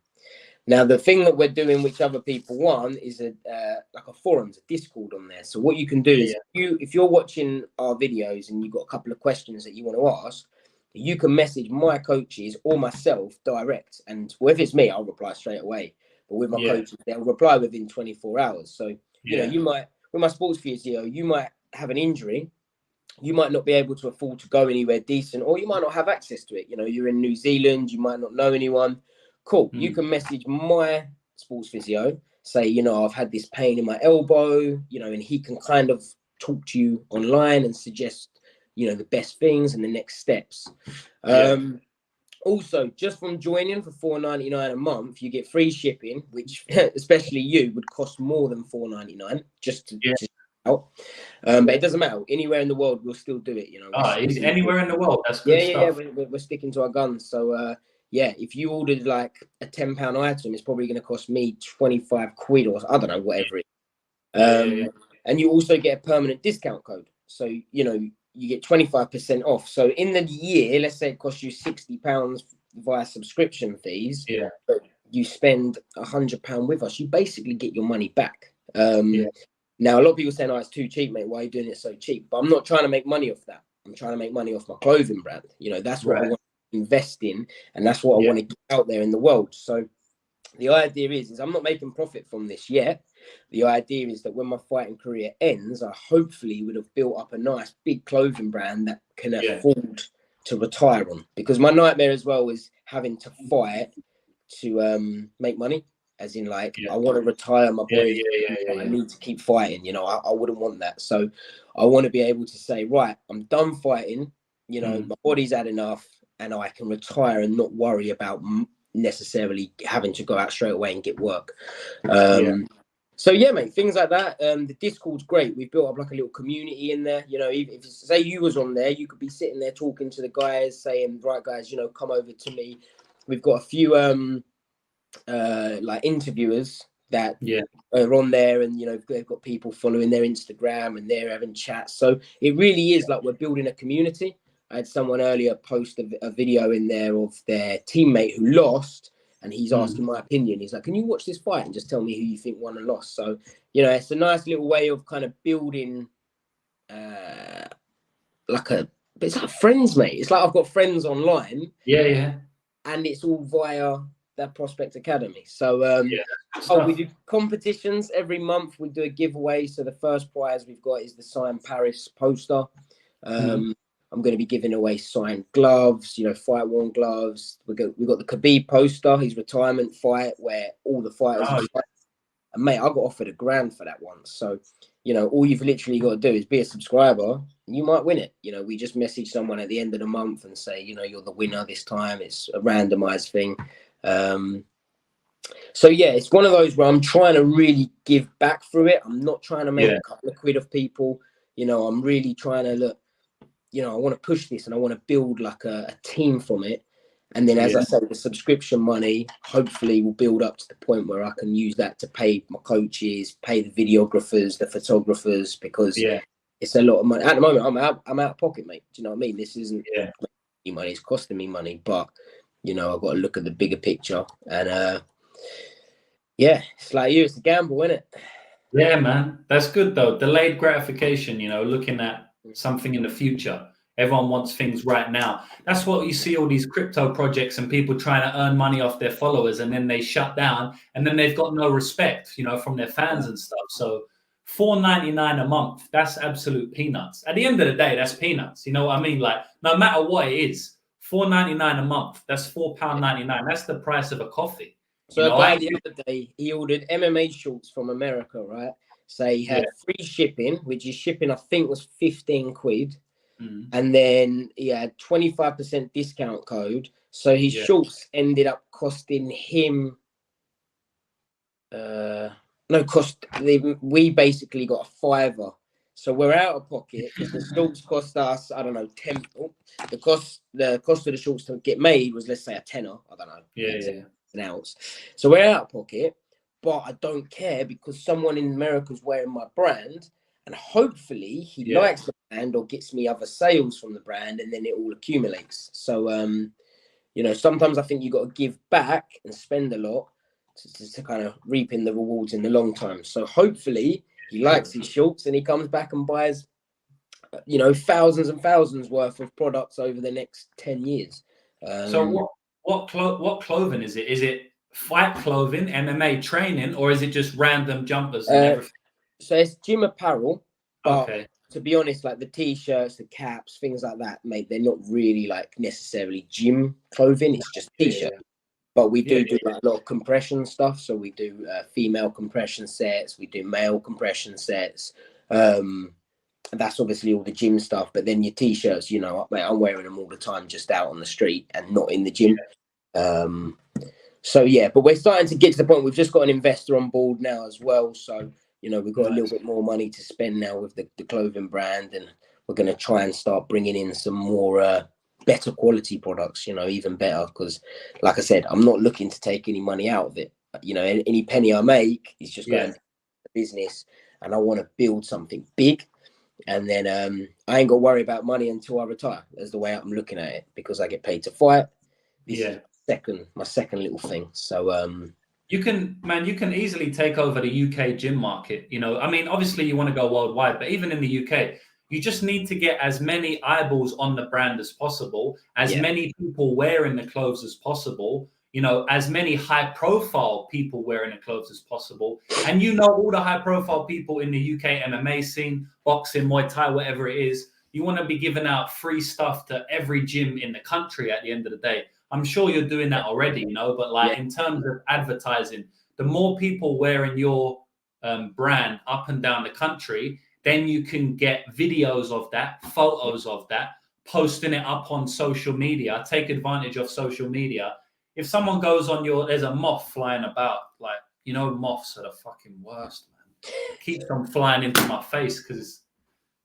Now, the thing that we're doing, which other people want, is like a forums, a Discord on there. So what you can do is, if you're watching our videos and you've got a couple of questions that you want to ask, you can message my coaches or myself direct. And if it's me, I'll reply straight away. But with my coaches, they'll reply within 24 hours. So, you might, with my sports physio, you might have an injury. You might not be able to afford to go anywhere decent, or you might not have access to it. You're in New Zealand, you might not know anyone. Cool. You can message my sports physio, say, I've had this pain in my elbow, and he can kind of talk to you online and suggest, the best things and the next steps. Also, just from joining for $4.99 a month, you get free shipping, which especially you would cost more than $4.99 just to out. But it doesn't matter. Anywhere in the world, we'll still do it. Anywhere in the world. That's good stuff. We're sticking to our guns. So if you ordered like a £10 item, it's probably going to cost me 25 quid or I don't know, whatever it is. And you also get a permanent discount code. So you get 25% off. So in the year, let's say it costs you £60 via subscription fees, but you spend £100 with us, you basically get your money back. Now, a lot of people saying, it's too cheap, mate. Why are you doing it so cheap? But I'm not trying to make money off that. I'm trying to make money off my clothing brand. That's what I want to invest in, and that's what I want to get out there in the world. So the idea is I'm not making profit from this yet. The idea is that when my fighting career ends, I hopefully would have built up a nice big clothing brand that can afford to retire on. Because my nightmare as well is having to fight to make money. As in, I want to retire my body. I need to keep fighting. I wouldn't want that. So I want to be able to say, right, I'm done fighting. My body's had enough, and I can retire and not worry about necessarily having to go out straight away and get work. So mate, things like that. The Discord's great. We've built up like a little community in there. If say you was on there, you could be sitting there talking to the guys, saying, right, guys, come over to me. We've got a few like interviewers that are on there, and they've got people following their Instagram and they're having chats. So it really is like we're building a community. I had someone earlier post a video in there of their teammate who lost, and he's asking my opinion. He's like, can you watch this fight and just tell me who you think won and lost? So it's a nice little way of kind of building it's like friends, mate. It's like I've got friends online, and it's all via that Prospect Academy. So we do competitions every month. We do a giveaway. So the first prize we've got is the signed Paris poster. I'm going to be giving away signed gloves, fight worn gloves. We've got the Khabib poster, his retirement fight, where all the fighters and mate, I got offered $1,000 for that once. So all you've literally got to do is be a subscriber, and you might win it. We just message someone at the end of the month and say, you're the winner this time. It's a randomized thing. So it's one of those where I'm trying to really give back through it. I'm not trying to make a couple of quid of people. I'm really trying to look, I want to push this, and I want to build like a team from it. And then, as I said, the subscription money hopefully will build up to the point where I can use that to pay my coaches, pay the videographers, the photographers, because it's a lot of money. At the moment, I'm out of pocket, mate. Do you know what I mean? This isn't me money, it's costing me money, but you know, I've got to look at the bigger picture. And yeah, it's like you, it's a gamble, isn't it? Yeah, man. That's good though. Delayed gratification, you know, looking at something in the future. Everyone wants things right now. That's what you see all these crypto projects and people trying to earn money off their followers, and then they shut down, and then they've got no respect, you know, from their fans and stuff. So $4.99 a month, that's absolute peanuts. At the end of the day, that's peanuts. You know what I mean? Like, no matter what it is, $4.99 a month, that's £4.99. That's the price of a coffee. So You know, a guy the other day, he ordered MMA shorts from America, right? So he had free shipping, which is shipping, I think was 15 quid. And then he had 25% discount code. So his shorts ended up costing him, we basically got a $5. So we're out of pocket because the shorts cost us, I don't know, 10. The cost of the shorts to get made was, let's say, a tenner. I don't know. An ounce. So we're out of pocket, but I don't care because someone in America is wearing my brand, and hopefully he likes the brand or gets me other sales from the brand, and then it all accumulates. So you know, sometimes I think you got to give back and spend a lot to kind of reap in the rewards in the long time. So hopefully he likes his shorts and he comes back and buys, you know, thousands and thousands worth of products over the next 10 years. So what clothing is it? Is it fight clothing, MMA training, or is it just random jumpers and everything? So it's gym apparel, but to be honest, like the t-shirts, the caps, things like that, mate, they're not really like necessarily gym clothing. It's just t-shirt. But we do like a lot of compression stuff. So we do female compression sets, we do male compression sets. That's obviously all the gym stuff. But then your t-shirts, you know, mate, I'm wearing them all the time, just out on the street and not in the gym. So yeah, but we're starting to get to the point. We've just got an investor on board now as well. So, you know, we've got a little bit more money to spend now with the clothing brand, and we're going to try and start bringing in some more better quality products, you know, even better. Because like I said, I'm not looking to take any money out of it. You know, any penny I make is just going to the business, and I want to build something big. And then I ain't got to worry about money until I retire. That's the way I'm looking at it, because I get paid to fight. This is my second little thing. So you can easily take over the UK gym market. You know, I mean, obviously you want to go worldwide, but even in the UK, you just need to get as many eyeballs on the brand as possible, as many people wearing the clothes as possible, you know, as many high profile people wearing the clothes as possible. And you know, all the high profile people in the UK MMA scene, boxing, Muay Thai, whatever it is, you want to be giving out free stuff to every gym in the country at the end of the day. I'm sure you're doing that already, you know, but like in terms of advertising, the more people wearing your brand up and down the country, then you can get videos of that, photos of that, posting it up on social media. Take advantage of social media. If someone goes on there's a moth flying about, like, you know, moths are the fucking worst, man. It keeps on flying into my face because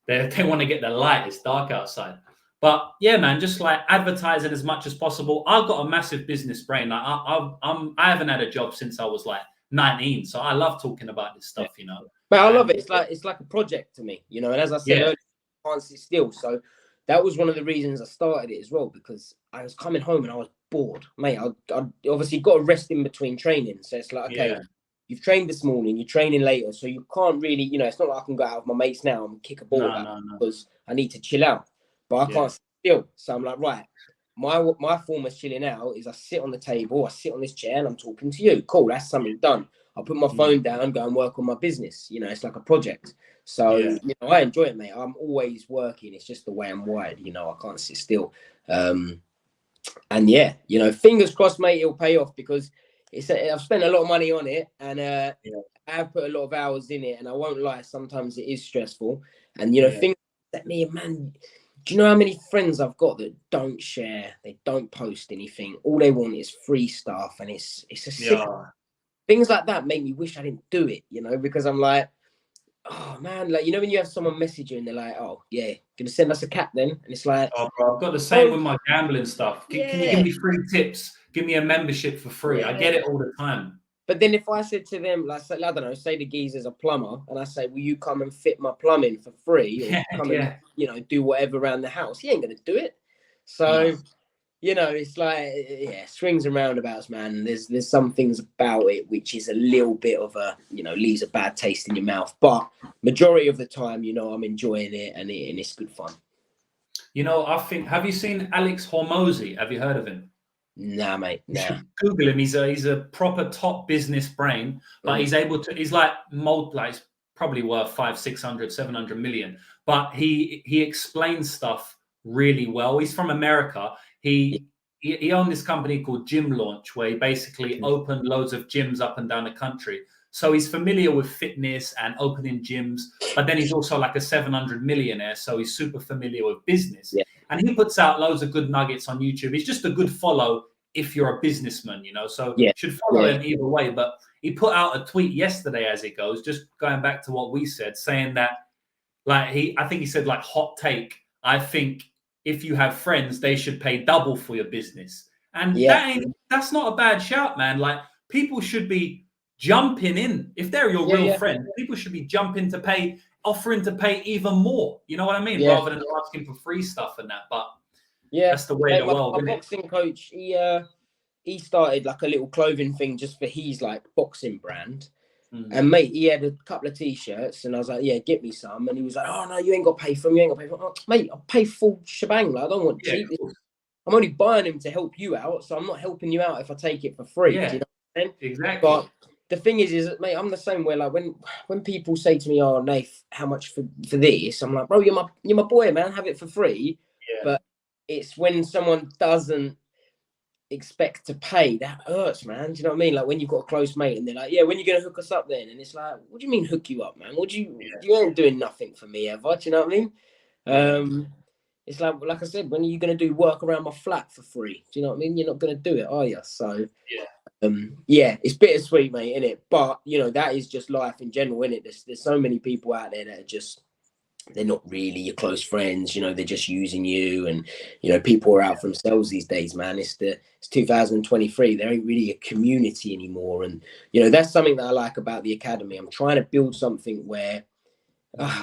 they want to get the light. It's dark outside. But yeah, man, just like advertising as much as possible. I've got a massive business brain. Like I haven't had a job since I was like 19, so I love talking about this stuff, you know. But I love it. It's like a project to me, you know. And as I said earlier, I can't sit still. So that was one of the reasons I started it as well, because I was coming home and I was bored, mate. I obviously got to rest in between training, so it's like, okay, you've trained this morning, you're training later, so you can't really, you know, it's not like I can go out with my mates now and kick a ball because I need to chill out. But I can't sit still. So I'm like, right, my form of chilling out is I sit on the table, I sit on this chair and I'm talking to you. Cool, that's something done. I'll put my phone down, go and work on my business. You know, it's like a project. So, you know, I enjoy it, mate. I'm always working. It's just the way I'm wired. You know, I can't sit still. And yeah, you know, fingers crossed, mate, it'll pay off, because I've spent a lot of money on it, and I have put a lot of hours in it, and I won't lie, sometimes it is stressful. And, you know, things that me, man, do you know how many friends I've got that don't share, they don't post anything, all they want is free stuff, and it's a sick. Things like that make me wish I didn't do it, you know, because I'm like, oh man, like, you know, when you have someone message you and they're like, oh yeah, gonna send us a cap then, and it's like, oh bro, I've got the same with my gambling stuff. Can you give me free tips? Give me a membership for free. I get it all the time. But then if I said to them, like, I don't know, say the geezer's a plumber, and I say, will you come and fit my plumbing for free, or come and, you know, do whatever around the house? He ain't gonna do it. So, you know, it's like, yeah, swings and roundabouts, man. There's some things about it which is a little bit of a, you know, leaves a bad taste in your mouth. But majority of the time, you know, I'm enjoying it and it's good fun. You know, I think, have you seen Alex Hormozzi? Have you heard of him? Nah, mate, nah. Google him. He's a proper top business brain, but he's like probably worth 500, 600, 700 million. But he explains stuff really well. He's from America. He owned this company called Gym Launch, where he basically opened loads of gyms up and down the country. So he's familiar with fitness and opening gyms, but then he's also like a 700 millionaire. So he's super familiar with business. Yeah. And he puts out loads of good nuggets on YouTube. He's just a good follow if you're a businessman, you know, so should follow him either way. But he put out a tweet yesterday as it goes, just going back to what we said, saying that, like, I think he said, like, hot take, I think if you have friends, they should pay double for your business. And that's not a bad shout, man. Like, people should be jumping in. If they're your real friend, people should be jumping to pay, offering to pay even more. You know what I mean? Rather than asking for free stuff and that. But that's the way of the world. My boxing coach, he started like a little clothing thing just for his like boxing brand. And mate, he had a couple of t-shirts, and I was like, "Yeah, get me some." And he was like, "Oh no, you ain't got to pay for them. You ain't got to pay for them." Oh, mate, I'll pay full shebang. Like, I don't want cheap. I'm only buying him to help you out, so I'm not helping you out if I take it for free. Yeah, do you know what I'm saying? Exactly. But the thing is, mate, I'm the same way. Like when people say to me, "Oh, Nath, how much for this?" I'm like, "Bro, you're my boy, man. Have it for free." Yeah. But it's when someone doesn't expect to pay that hurts, man. Do you know what I mean? Like when you've got a close mate and they're like, "Yeah, when you gonna hook us up then?" And it's like, "What do you mean hook you up, man? You ain't doing nothing for me ever." Do you know what I mean? It's like I said, when are you gonna do work around my flat for free? Do you know what I mean? You're not gonna do it, are you? So it's bittersweet, mate, innit? But you know, that is just life in general, innit? There's so many people out there that are just, they're not really your close friends, you know, they're just using you. And, you know, people are out for themselves these days, man. It's 2023. There ain't really a community anymore. And, you know, that's something that I like about the academy. I'm trying to build something where,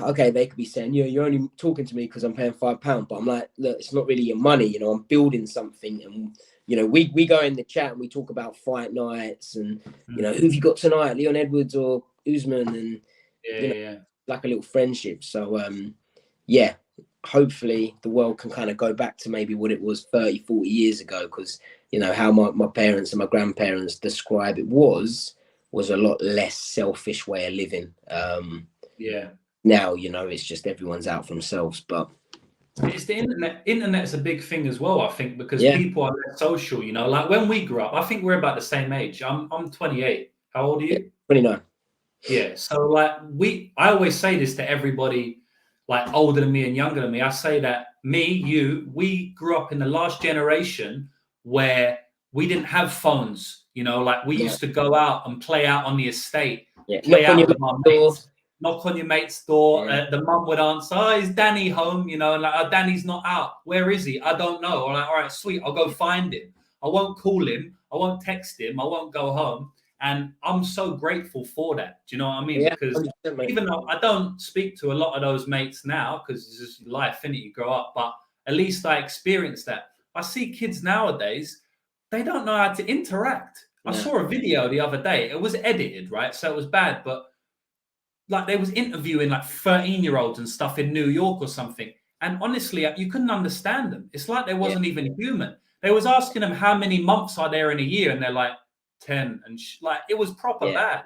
okay, they could be saying, "Yeah, you're only talking to me because I'm paying £5. But I'm like, look, it's not really your money. You know, I'm building something. And, you know, we go in the chat and we talk about fight nights and, you know, who've you got tonight, Leon Edwards or Usman? And, you know, like a little friendship. So hopefully the world can kind of go back to maybe what it was 30, 40 years ago, because you know how my parents and my grandparents describe it was a lot less selfish way of living. Now, you know, it's just everyone's out for themselves. But it's the internet's a big thing as well, I think, because people are less social, you know. Like when we grew up, I think we're about the same age. I'm 28. How old are you? 29. Yeah, so like I always say this to everybody, like older than me and younger than me. I say that we grew up in the last generation where we didn't have phones, you know, like we used to go out and play out on the estate, play out with our mates, knock on your mate's door. The mum would answer, "Oh, is Danny home?" You know, and like, "Oh, Danny's not out. Where is he? I don't know." Or like, "All right, sweet, I'll go find him. I won't call him. I won't text him. I won't go home." And I'm so grateful for that. Do you know what I mean? Because even though I don't speak to a lot of those mates now, because it's just life, innit? You grow up, but at least I experienced that. I see kids nowadays, they don't know how to interact. I saw a video the other day. It was edited, right? So it was bad, but like they was interviewing like 13-year-olds and stuff in New York or something. And honestly, you couldn't understand them. It's like they wasn't even human. They was asking them how many months are there in a year, and they're like 10, and like it was proper bad.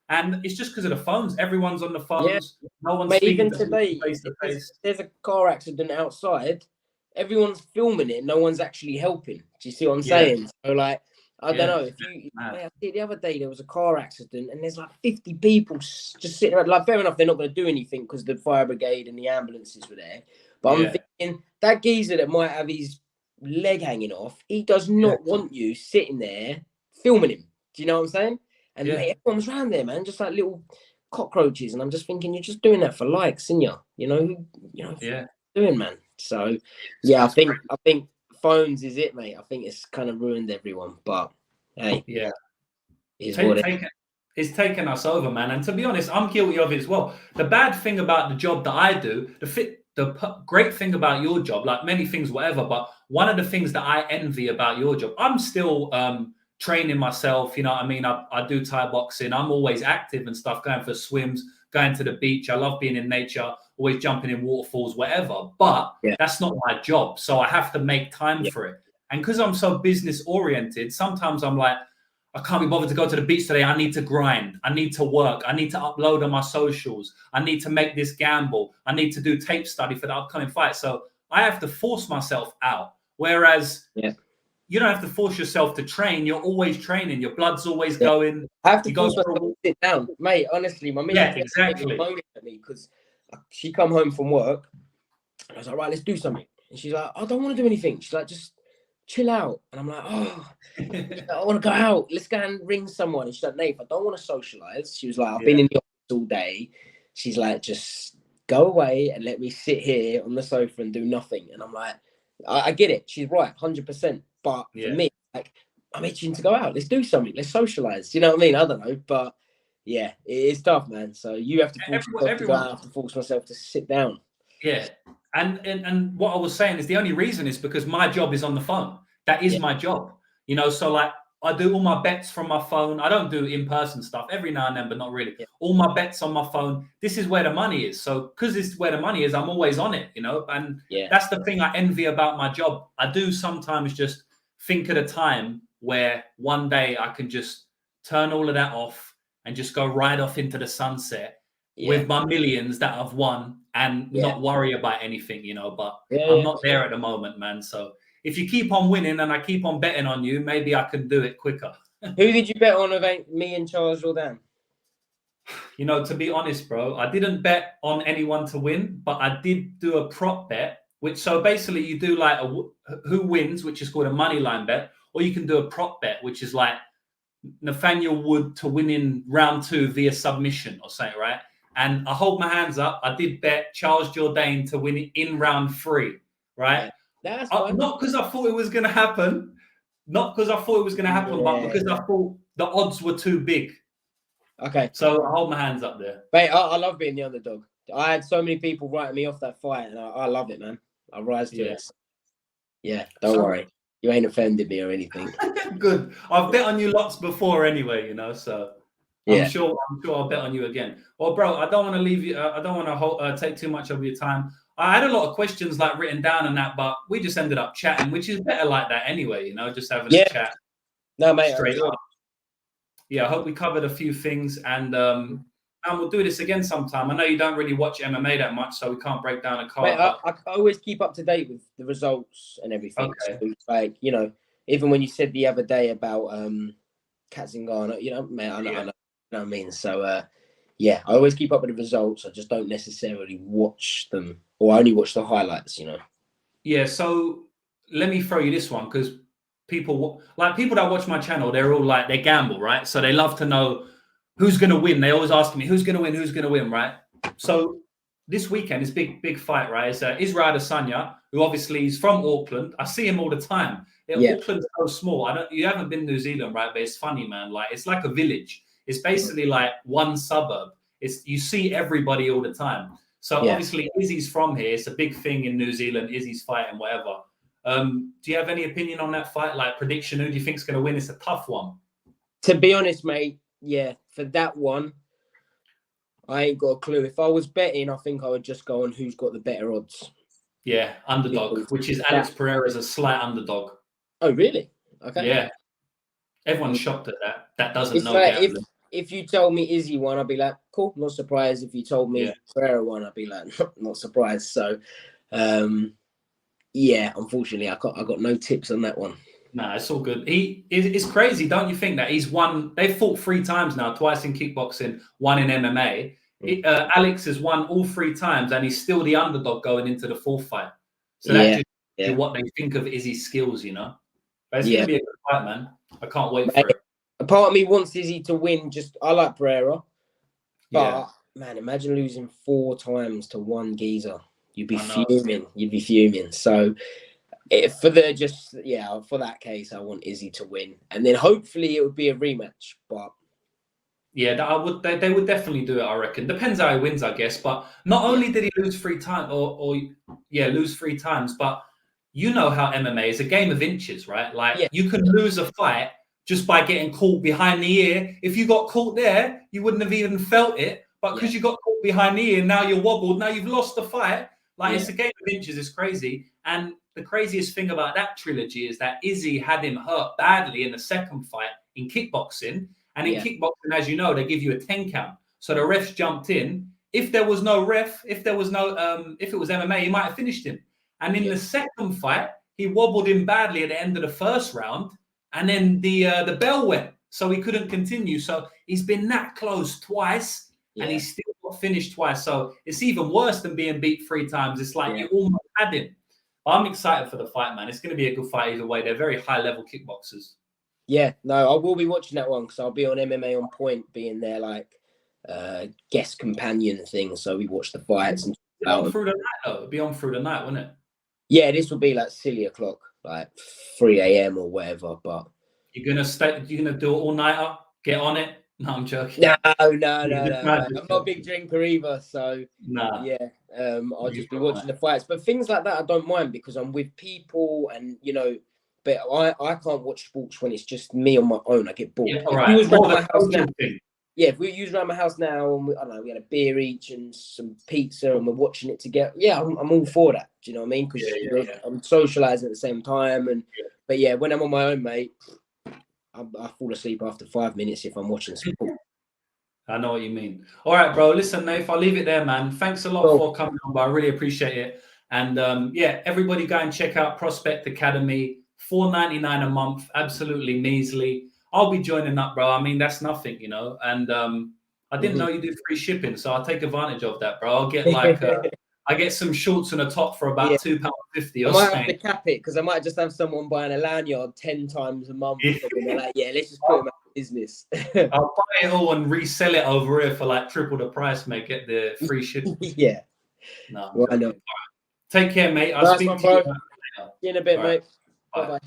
And it's just because of the phones. Everyone's on the phones. No one's speaking even today. Face to face. There's a car accident outside. Everyone's filming it. No one's actually helping. Do you see what I'm saying? So like, I don't know if you. I see the other day there was a car accident and there's like 50 people just sitting around. Like, fair enough, they're not going to do anything because the fire brigade and the ambulances were there. But I'm thinking that geezer that might have his leg hanging off, he does not want you sitting there filming him. Do you know what I'm saying? And mate, everyone's around there, man, just like little cockroaches. And I'm just thinking, you're just doing that for likes, isn't you? You know, doing, man. So I think phones is it, mate. I think it's kind of ruined everyone. But hey, it's taken us over, man. And to be honest, I'm guilty of it as well. The bad thing about the job that I do, the great thing about your job, like many things, whatever, but one of the things that I envy about your job, I'm still training myself. You know what I mean? I do Thai boxing. I'm always active and stuff, going for swims, going to the beach. I love being in nature, always jumping in waterfalls, whatever. But that's not my job. So I have to make time for it. And because I'm so business oriented, sometimes I'm like, I can't be bothered to go to the beach today. I need to grind. I need to work. I need to upload on my socials. I need to make this gamble. I need to do tape study for the upcoming fight. So I have to force myself out. Whereas you don't have to force yourself to train. You're always training. Your blood's always going. I have to force myself to sit down, mate. Honestly, my missus exactly. moaning at me because she come home from work. I was like, right, let's do something. And she's like, I don't want to do anything. She's like, just chill out. And I'm like, oh, I want to go out. Let's go and ring someone. And she's like, Nate, I don't want to socialize. She was like, I've been in the office all day. She's like, just go away and let me sit here on the sofa and do nothing. And I'm like, I get it. She's right, 100%. But for me, like, I'm itching to go out. Let's do something. Let's socialize. You know what I mean? I don't know. But yeah, it's tough, man. So you have to force yourself to go out. I have to force myself to sit down. Yeah. And what I was saying is the only reason is because my job is on the phone. That is my job. You know, so like I do all my bets from my phone. I don't do in-person stuff every now and then, but not really. All my bets on my phone. This is where the money is. So because this is where the money is, I'm always on it, you know. And that's the thing I envy about my job. I do sometimes just think of the time where one day I can just turn all of that off and just go right off into the sunset with my millions that I've won and not worry about anything, you know. But I'm not there at the moment, man. So if you keep on winning and I keep on betting on you, maybe I can do it quicker. Who did you bet on about me and Charles Jourdain? You know, to be honest, bro, I didn't bet on anyone to win, but I did do a prop bet, which so basically you do like who wins, which is called a money line bet, or you can do a prop bet, which is like Nathanial Wood to win in round 2 via submission or something, right? And I hold my hands up. I did bet Charles Jourdain to win in round 3, right? That's not because I thought it was going to happen, but because I thought the odds were too big. Okay. So I hold my hands up there. Mate, I love being the underdog. I had so many people writing me off that fight, and I love it, man. I rise to it. Yeah, don't worry. You ain't offended me or anything. Good. I've bet on you lots before anyway, you know, so I'm sure I'll bet on you again. Well, bro, I don't want to leave you. I don't want to take too much of your time. I had a lot of questions like written down and that, but we just ended up chatting, which is better like that anyway, you know, just having a chat. No, mate. Straight up. Yeah, I hope we covered a few things and we'll do this again sometime. I know you don't really watch MMA that much, so we can't break down a card. Mate, I always keep up to date with the results and everything. Okay. So, like, you know, even when you said the other day about Katzingana, you know, mate, I know what I mean. So, I always keep up with the results. I just don't necessarily watch them, or I only watch the highlights, you know. Yeah, so let me throw you this one, because people that watch my channel, they're all like, they gamble, right? So they love to know who's going to win. They always ask me, who's going to win, right? So this weekend is big fight, right? It's Israel Adesanya, who obviously is from Auckland. I see him all the time. Auckland's so small. You haven't been to New Zealand, right? But it's funny, man. Like, it's like a village. It's basically like one suburb. You see everybody all the time. So obviously Izzy's from here. It's a big thing in New Zealand. Izzy's fighting, whatever. Do you have any opinion on that fight? Like, prediction, who do you think's going to win? It's a tough one. To be honest, mate, for that one, I ain't got a clue. If I was betting, I think I would just go on who's got the better odds. Yeah, underdog, which is Alex Pereira's a slight underdog. Oh, really? Okay. Yeah. Everyone's shocked at that. That doesn't it's know. Like if you told me Izzy won, I'd be like, cool, not surprised. If you told me Pereira won, I'd be like, not surprised. So, unfortunately, I got no tips on that one. Nah, it's all good. It's crazy, don't you think, that he's won? They've fought 3 times now, twice in kickboxing, 1 in MMA. Alex has won all 3 times, and he's still the underdog going into the 4th fight. So that's just what they think of Izzy's skills, you know. But it's gonna be a good fight, man. I can't wait for it. A part of me wants Izzy to win. I like Barrera, but man, imagine losing 4 times to one geezer. You'd be fuming. You'd be fuming. So, for that case, I want Izzy to win, and then hopefully it would be a rematch. But yeah, they would definitely do it, I reckon. Depends how he wins, I guess. But not only did he lose 3 times, lose 3 times, but you know how MMA is a game of inches, right? Like Yeah. you can lose a fight just by getting caught behind the ear. If you got caught there, you wouldn't have even felt it. But because you got caught behind the ear, now you're wobbled. Now you've lost the fight. Like it's a game of inches. It's crazy. And the craziest thing about that trilogy is that Izzy had him hurt badly in the second fight in kickboxing. And in kickboxing, as you know, they give you a 10 count. So the refs jumped in. If there was no ref, if it was MMA, he might have finished him. And in the second fight, he wobbled him badly at the end of the first round. And then the bell went, so he couldn't continue. So he's been that close twice. And he still got finished twice. So it's even worse than being beat 3 times. It's like you almost had him. I'm excited for the fight, man. It's going to be a good fight either way. They're very high-level kickboxers. Yeah, no, I will be watching that one because I'll be on MMA On Point, being their like guest companion thing. So we watch the fights. And on through the night, though. It'll be on through the night, wouldn't it? Yeah, this will be like silly o'clock, like 3 a.m. or whatever. But you're gonna do it all nighter? Get on it. No, I'm joking. No. I'm not a big drinker either, so I'll just be watching the fights. But things like that, I don't mind because I'm with people, and but I can't watch sports when it's just me on my own. I get bored. Yeah, right. If we use around my house now, and we had a beer each and some pizza, and we're watching it together. Yeah, I'm all for that. Do you know what I mean? Because I'm socializing at the same time, but when I'm on my own, mate. I fall asleep after 5 minutes if I'm watching sport. I know what you mean. All right, bro. Listen, Nath, I'll leave it there, man. Thanks a lot for coming on, bro. I really appreciate it. And everybody go and check out Prospect Academy. $4.99 a month. Absolutely measly. I'll be joining up, bro. I mean, that's nothing, And I didn't know you do free shipping, so I'll take advantage of that, bro. I'll get I get some shorts and a top for about £2.50 or something. I might have to cap it because I might just have someone buying a lanyard 10 times a month. And they're like, let's just put them out of business. I'll buy it all and resell it over here for like triple the price, mate. Get the free shipping. No, I know. Take care, mate. I'll speak to you. See you in a bit, mate. Bye-bye.